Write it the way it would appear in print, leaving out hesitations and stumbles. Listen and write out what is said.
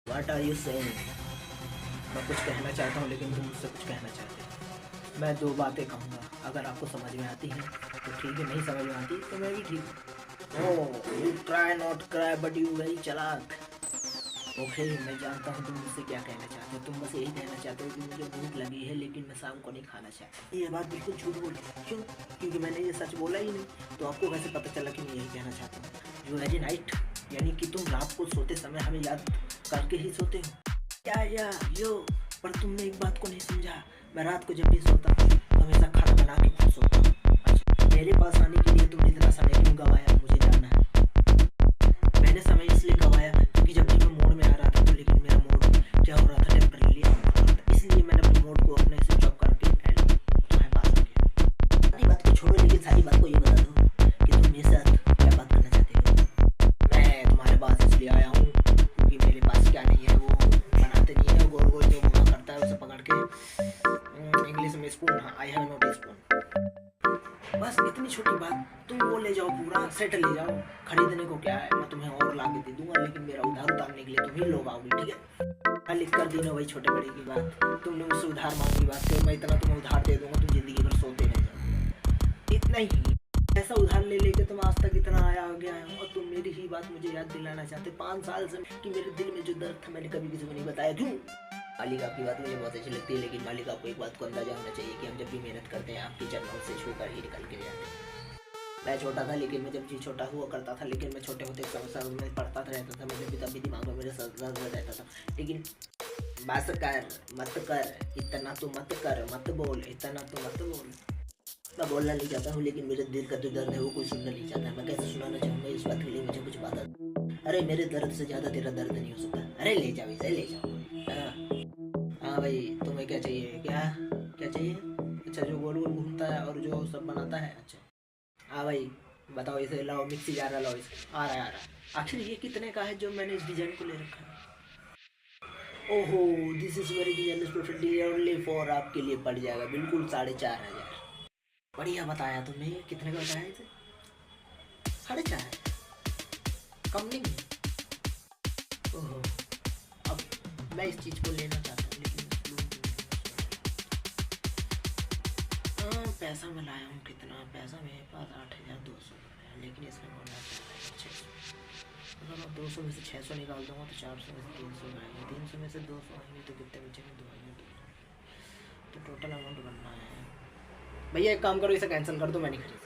What are you saying? मैं कुछ कहना चाहता हूँ लेकिन तुम मुझसे कुछ कहना चाहते हो। मैं दो बातें कहूँगा, अगर आपको समझ में आती हैं तो ठीक है, नहीं समझ में आती तो मैं भी ठीक हूँ। Oh you try not cry but you very चालाक। ओके मैं जानता हूँ तुम मुझसे क्या कहना चाहते हो। तुम बस यही कहना चाहते हो कि मुझे भूख लगी है लेकिन मैं शाम को नहीं खाना चाहता। ये बात बिल्कुल झूठ बोली। क्यों? क्योंकि मैंने ये सच बोला ही नहीं। तो आपको कैसे पता चला कि मैं यही कहना चाहता हूँ? यू वेरी नाइट, यानी कि तुम रात को सोते समय हमें याद करके ही सोते हो। या यो, पर तुमने एक बात को नहीं समझा। मैं रात को जब भी सोता हूँ तो हमेशा खाना बना के खुद सोता हूँ। अच्छा, मेरे पास आने के लिए तुमने इतना समय क्यों गवाया, मुझे जानना है। मैंने समय इसलिए गवाया क्योंकि जब भी मैं मोड में आ रहा था तो लेकिन मेरा मोड क्या हो रहा था, टेम्परली ऑफ हो रहा था। इसलिए मैंने अपने मोड को अपने स्विच ऑफ करके तुम्हारे पास आ गया। सारी बात को छोड़ो, लेकिन सारी बात को ये बता दो कि तुम मेरे साथ क्या बात करना चाहते हो। मैं तुम्हारे पास इसलिए आया हूँ क्योंकि मेरे पास क्या नहीं है, वो बनाते नहीं है, गोल गोल जो घुमा करता है उसे पकड़ के, इंग्लिश में स्पून। हाँ, आई हैव नॉट स्पून। बस इतनी छोटी बात, तुम वो ले जाओ, पूरा सेट ले जाओ। खरीदने को क्या है, मैं तुम्हें और ला के दे दूंगा, लेकिन मेरा उधार उतारने के लिए तुम ही लोग आओगे, ठीक है। हाँ, लिख कर दी ना वही छोटे बड़े की बात। तुमने मुझसे उधार मांगी बात क्यों, मैं इतना तुम्हें उधार दे दूंगा तुम जिंदगी भर सोते रह जाओगे, इतना ही। ऐसा उधार ले लेके तुम आज तक इतना आया आ गया है और तुम मेरी ही बात मुझे याद दिलाना चाहते 5 साल से कि मेरे दिल में जो दर्द था मैंने कभी किसी को नहीं बताया। क्यों? मालिक आपकी बात मुझे बहुत अच्छी लगती है, लेकिन मालिक आपको एक बात को अंदाजा होना चाहिए कि हम जब भी मेहनत करते हैं आपके चरणों से छूकर ही निकल के जाते हैं। मैं छोटा था लेकिन मैं जब भी छोटा हुआ करता था, लेकिन मैं छोटे होते समस्या में पढ़ता रहता था, मेरे पिता भी दिमाग में मेरे दर्द रहता था। लेकिन बस कर, मत कर, इतना तो मत कर, मत बोल, इतना तो मत बोल। मैं बोलना नहीं चाहता हूँ लेकिन मेरे दिल का जो दर्द है वो कोई सुनना नहीं चाहता। मैं कैसे सुनाना चाहूँगा इस बात के लिए मुझे कुछ बात। अरे मेरे दर्द से ज़्यादा तेरा दर्द नहीं हो सकता। अरे ले जाओ इसे, ले जाओ। हाँ हाँ भाई, तुम्हें क्या चाहिए? क्या क्या चाहिए? अच्छा, जो गोल गोल घूमता है और जो सब बनाता है। अच्छा हाँ भाई, बताओ इसे लाओ, मिक्सी जार लाओ इसे। आ रहा है, आ रहा है। आखिर ये कितने का है जो मैंने इस डिजाइन को ले रखा है? ओहो, this is very design special only for, आपके लिए पड़ जाएगा बिल्कुल 4,500। बढ़िया बताया तुमने। ये कितने का बताया इसे? 4,500? कम नहीं है? ओहो, अब मैं इस चीज़ को लेना चाहता हूँ लेकिन हाँ, पैसा मैं लाया हूँ कितना, पैसा मेरे पास 8,200 है, लेकिन इसमें बोलना चाहिए 600। अगर मैं 200 में से 600 निकाल दूँगा तो 400 में से 300 आएंगे, 300 में से 200 आएंगे तो कितने बचेंगे? 2 आएंगे। तो टोटल अमाउंट बनना है। भैया एक काम करो, इसे कैंसिल कर दो, मैं नहीं खरीद